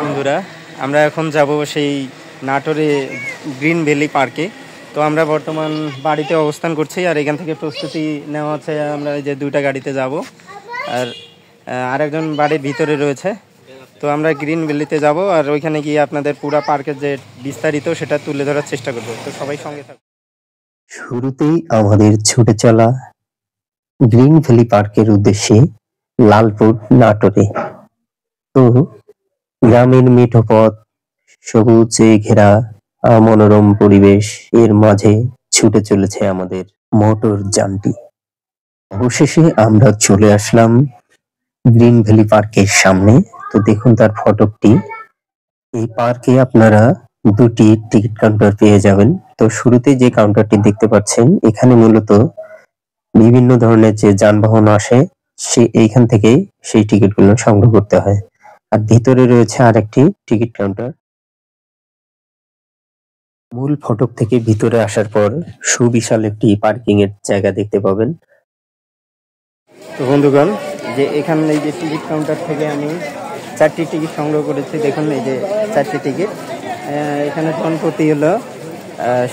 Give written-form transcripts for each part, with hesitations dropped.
বন্ধুরা, আমরা এখন যাব সেই নাটোরে গ্রিন ভ্যালি পার্কে। তো আমরা বর্তমান বাড়িতে অবস্থান করছি, আর এখান থেকে প্রস্তুতি নেওয়া হচ্ছে। আমরা এই যে 2টা গাড়িতে যাব, আর আরেকজন বাড়ির ভিতরে রয়েছে। তো আমরা গ্রিন ভ্যালিতে যাব, আর ওইখানে গিয়ে আপনাদের পুরো পার্কের যে বিস্তারিত সেটা তুলে ধরার চেষ্টা করব। তো সবাই সঙ্গে থাকুন। শুরুতেই আমাদের ছুটে চলা গ্রিন ভ্যালি পার্কের উদ্দেশ্যে লালপুর নাটোরে। তো গ্রামের মেঠো পথ, সবুজে ঘেরা মনোরম পরিবেশ, এর মাঝে ছুটে চলেছে আমাদের মোটর যানটি। অবশেষে আমরা চলে আসলাম গ্রিন ভ্যালি পার্কের সামনে। তো দেখুন তার ফটকটি। এই পার্কে আপনারা 2টি টিকিট কাউন্টার পেয়ে যাবেন। তো শুরুতে যে কাউন্টারটি দেখতে পাচ্ছেন, এখানে মূলত বিভিন্ন ধরনের যে যানবাহন আসে এইখান থেকে সেই টিকিটগুলো সংগ্রহ করতে হয়। আর ভিতরে রয়েছে আরেকটি টিকিট কাউন্টার। মূল ফটক থেকে ভিতরে আসার পর সুবিশাল একটি পার্কিং এর জায়গা দেখতে পাবেন। তো বন্ধুগণ, যে এখানে এই যে টিকিট কাউন্টার থেকে আমি 4টি টিকিট সংগ্রহ করেছি। দেখুন এই যে 4টি টিকিট। এখানে জনপ্রতি হলো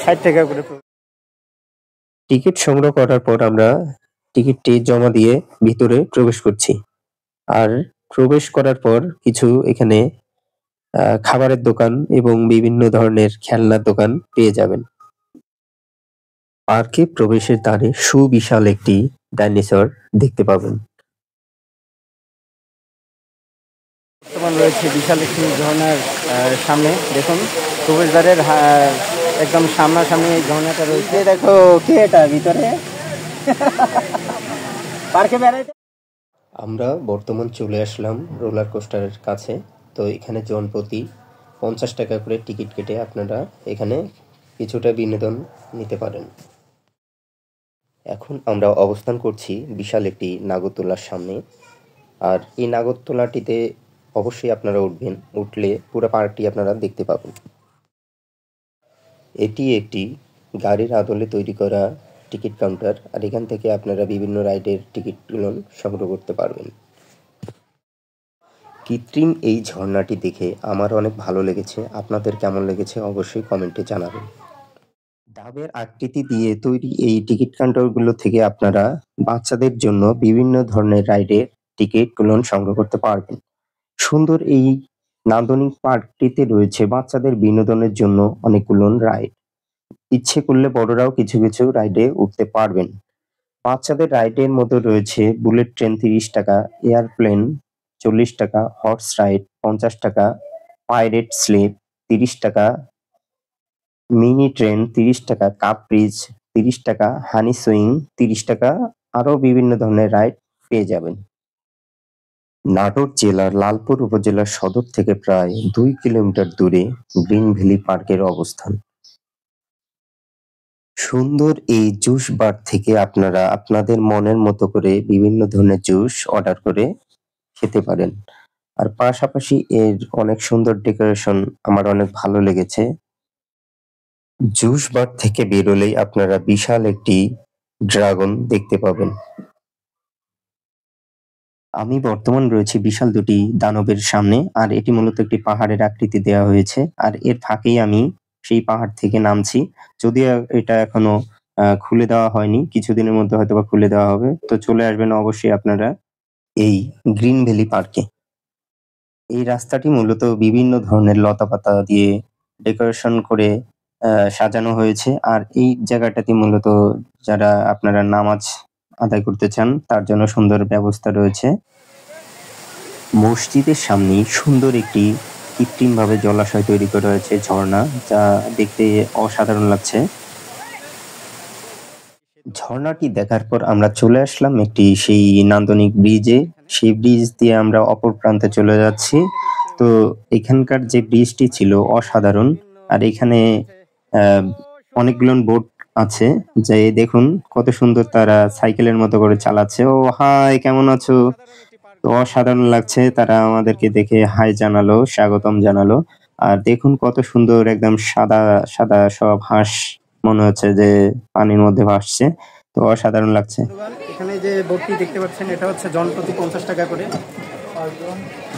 60 টাকা করে। টিকিট সংগ্রহ করার পর আমরা টিকিটটি জমা দিয়ে ভিতরে প্রবেশ করছি। আর প্রবেশ করার পর কিছু এখানে খাবারের দোকান এবং বিভিন্ন ধরনের খেলনার দোকান পেয়ে যাবেন। পার্কে প্রবেশের দ্বারে সুবিশাল একটি ডাইনোসর দেখতে পাবেন। বর্তমান রয়েছে বিশাল একটি ঝর্ণার সামনে। দেখুন প্রবেশদ্বারের একদম সামনাসামনি এই ঝর্ণাটা রয়েছে। দেখো কে এটা ভিতরে পার্কে বেড়াইতে। আমরা বর্তমান চলে আসলাম রোলার কোস্টারের কাছে। তো এখানে জনপ্রতি 50 টাকা করে টিকিট কেটে আপনারা এখানে কিছুটা বিনোদন নিতে পারেন। এখন আমরা অবস্থান করছি বিশাল একটি নাগরদোলার সামনে। আর এই নাগরদোলাটিতে অবশ্যই আপনারা উঠবেন। উঠলে পুরো পার্কটি আপনারা দেখতে পাবেন। এটি একটি গাড়ির আদলে তৈরি করা টিকিট কাউন্টার। আর এখান থেকে আপনারা বিভিন্ন রাইডের টিকিটগুলো সংগ্রহ করতে পারবেন। কৃত্রিম এই ঝর্ণাটি দেখে আমার অনেক ভালো লেগেছে। আপনাদের কেমন লেগেছে অবশ্যই কমেন্টে জানাবেন। ডাবের আকৃতি দিয়ে তৈরি এই টিকিট কাউন্টারগুলো থেকে আপনারা বাচ্চাদের জন্য বিভিন্ন ধরনের রাইডের টিকিটগুলো সংগ্রহ করতে পারবেন। সুন্দর এই নান্দনিক পার্কটিতে রয়েছে বাচ্চাদের বিনোদনের জন্য অনেকগুলো রাইড। ইচ্ছে করলে বড়রাও কিছু কিছু রাইডে উঠতে পারবেন। বাচ্চাদের রাইডের মধ্যে রয়েছে বুলেট ট্রেন 30 টাকা, এয়ারপ্লেন 40 টাকা, হর্স রাইড 50 টাকা, পাইরেট স্লিপ 30 টাকা, মিনি ট্রেন 30 টাকা, কাপ ব্রিজ 30 টাকা, হানি সুইং 30 টাকা, আরো বিভিন্ন ধরনের রাইড পেয়ে যাবেন। নাটোর জেলার লালপুর উপজেলার সদর থেকে প্রায় 2 কিলোমিটার দূরে গ্রিন ভ্যালি পার্কের অবস্থান। সুন্দর এই জুস বার থেকে আপনারা আপনাদের মনের মতো করে বিভিন্ন ধরনের জুস অর্ডার করে খেতে পারেন। আর পাশাপাশি এর অনেক সুন্দর ডেকোরেশন আমার অনেক ভালো লেগেছে। জুস বার থেকে বেরোলেই আপনারা বিশাল একটি ড্রাগন দেখতে পাবেন। আমি বর্তমান রয়েছি বিশাল 2টি দানবের সামনে। আর এটি মূলত একটি পাহাড়ের আকৃতি দেওয়া হয়েছে। আর এর ফাঁকেই আমি সেই পাহাড় থেকে নামছি। যদিও এটা এখনো খুলে দেওয়া হয়নি, কিছুদিনের মধ্যে হয়তোবা খুলে দেওয়া হবে। তো চলে আসবেন অবশ্যই আপনারা এই গ্রিন ভ্যালি পার্কে। এই রাস্তাটি মূলত বিভিন্ন ধরনের লতাপাতা দিয়ে ডেকোরেশন করে সাজানো হয়েছে। আর এই জায়গাটাতে মূলত যারা আপনারা নামাজ আদায় করতে চান তার জন্য সুন্দর ব্যবস্থা রয়েছে। মসজিদের সামনেই সুন্দর একটি কৃত্রিমভাবে জলাশয় তৈরি করা হয়েছে, ঝর্ণা, যা দেখতে অসাধারণ লাগছে। ঝর্ণাটি দেখার পর আমরা চলে আসলাম একটি সেই নান্দনিক ব্রিজে। সেই ব্রিজ দিয়ে আমরা অপর প্রান্তে চলে যাচ্ছি। তো এখানকার যে ব্রিজটি ছিল অসাধারণ। আর এখানে অনেকগুলো বোট আছে, যে দেখুন কত সুন্দর তারা সাইকেলের মতো করে চালাচ্ছে। ও হাই, কেমন আছো? তো অসাধারণ লাগছে, তারা আমাদেরকে দেখে হাই জানালো, স্বাগতম জানালো। আর দেখুন কত সুন্দর একদম সাদা সাদা সব হাঁস মনে হচ্ছে যে পানির মধ্যে ভাসছে, তো অসাধারণ লাগছে। এখানে যে বোটটি দেখতে পাচ্ছেন এটা হচ্ছে জনপ্রতি 50 টাকা করে,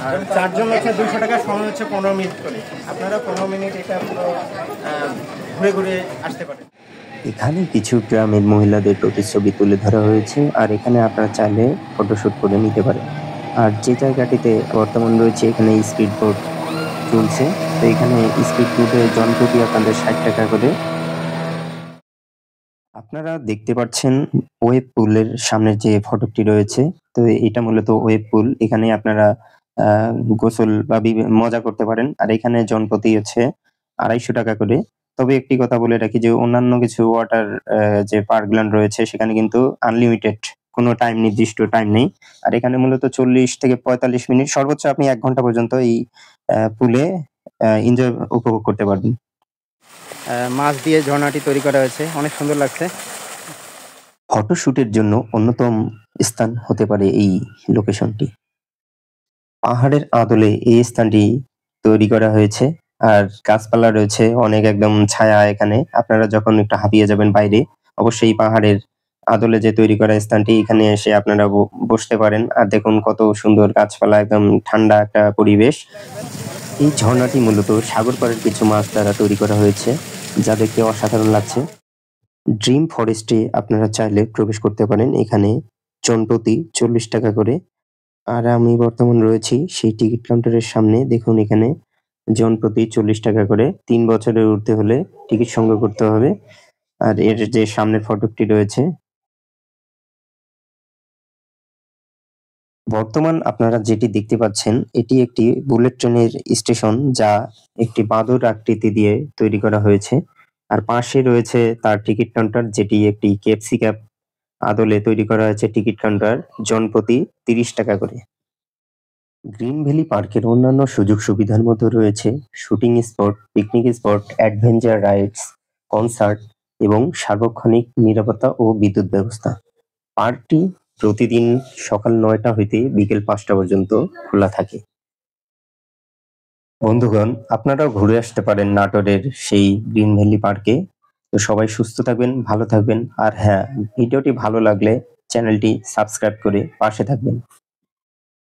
আর চারজন হচ্ছে 200 টাকা, সময় হচ্ছে 15 মিনিট করে। আপনারা 15 মিনিট এটা পুরো ঘুরে ঘুরে আসতে পারেন। এখানে কিছু গ্রামের মহিলাদের প্রতিচ্ছবি তুলে ধরা হয়েছে, আর এখানে আপনারা চাইলে ফটোশুট করে নিতে পারেন। আর যে জায়গাটিতে বর্তমান রয়েছে এখানে স্পিড বোট চলছে, তো এখানে স্পিড বোটে জনপ্রতি আপনাদের 60 টাকা করে। আপনারা দেখতে পাচ্ছেন ওয়েব পুলের সামনের যে ফটকটি রয়েছে, তো এটা মূলত ওয়েব পুল। এখানে আপনারা গোসল বা মজা করতে পারেন। আর এখানে জনপ্রতি হচ্ছে 250 টাকা করে। তবে একটি কথা বলে রাখি যে অন্যান্য কিছু ওয়াটার যে পার্কগুলান রয়েছে সেখানে কিন্তু আনলিমিটেড, কোনো নির্দিষ্ট টাইম নেই। আর এখানে মূলত 40 থেকে 45 মিনিট, সর্বোচ্চ আপনি 1 ঘন্টা পর্যন্ত এই পুলে এনজয় উপভোগ করতে পারবেন। মাছ দিয়ে ঝর্ণাটি তৈরি করা হয়েছে, অনেক সুন্দর লাগছে। ফটোশুটের জন্য অন্যতম স্থান হতে পারে এই লোকেশনটি। পাহাড়ের আদলে এই স্থানটি তৈরি করা হয়েছে, আর গাছপালা রয়েছে অনেক, একদম ছায়া এখানে। আপনারা যখন একটু হাঁপিয়ে যাবেন বাইরে, অবশ্যই পাহাড়ের আদলে যে তৈরি করা স্থানটি, এখানে এসে আপনারা বসতে পারেন। আর দেখুন কত সুন্দর গাছপালা, একদম ঠান্ডা একটা পরিবেশ। এই ঝর্ণাটি মূলত সাগর পাড়ের কিছু মাছ দ্বারা তৈরি করা হয়েছে, যা দেখতে অসাধারণ লাগছে। ড্রিম ফরেস্টে আপনারা চাইলে প্রবেশ করতে পারেন। এখানে জনপ্রতি 40 টাকা করে। আর আমি বর্তমান রয়েছি সেই টিকিট কাউন্টারের সামনে। দেখুন এখানে জনপ্রতি 40 টাকা করে। 3 বছরের ঊর্ধ্বে হলে টিকিট সংগ্রহ করতে হবে। আর এর যে সামনের ফটকটি রয়েছে, বর্তমান আপনারা যেটি দেখতে পাচ্ছেন এটি একটি বুলেট ট্রেনের স্টেশন, যা একটি বাঁদর আকৃতি দিয়ে তৈরি করা হয়েছে। আর পাশে রয়েছে তার টিকিট কাউন্টার, যেটি একটি কেএফসি ক্যাব আদলে তৈরি করা হয়েছে। টিকিট কাউন্টার জনপ্রতি 30 টাকা করে। গ্রিন ভ্যালি পার্কের অন্যান্য সুযোগ সুবিধার মধ্যে রয়েছে shooting spot, picnic spot, adventure rides, concert এবং সার্বক্ষণিক নিরাপত্তা ও বিদ্যুৎ ব্যবস্থা। পার্কটি প্রতিদিন সকাল 9টা হইতে বিকেল 5টা পর্যন্ত খোলা থাকে। বন্ধুগণ, আপনারাও ঘুরে আসতে পারেন নাটোরের সেই গ্রিন ভ্যালি পার্কে। তো সবাই সুস্থ থাকবেন, ভালো থাকবেন। আর হ্যাঁ, ভিডিওটি ভালো লাগলে চ্যানেলটি সাবস্ক্রাইব করে পাশে থাকবেন।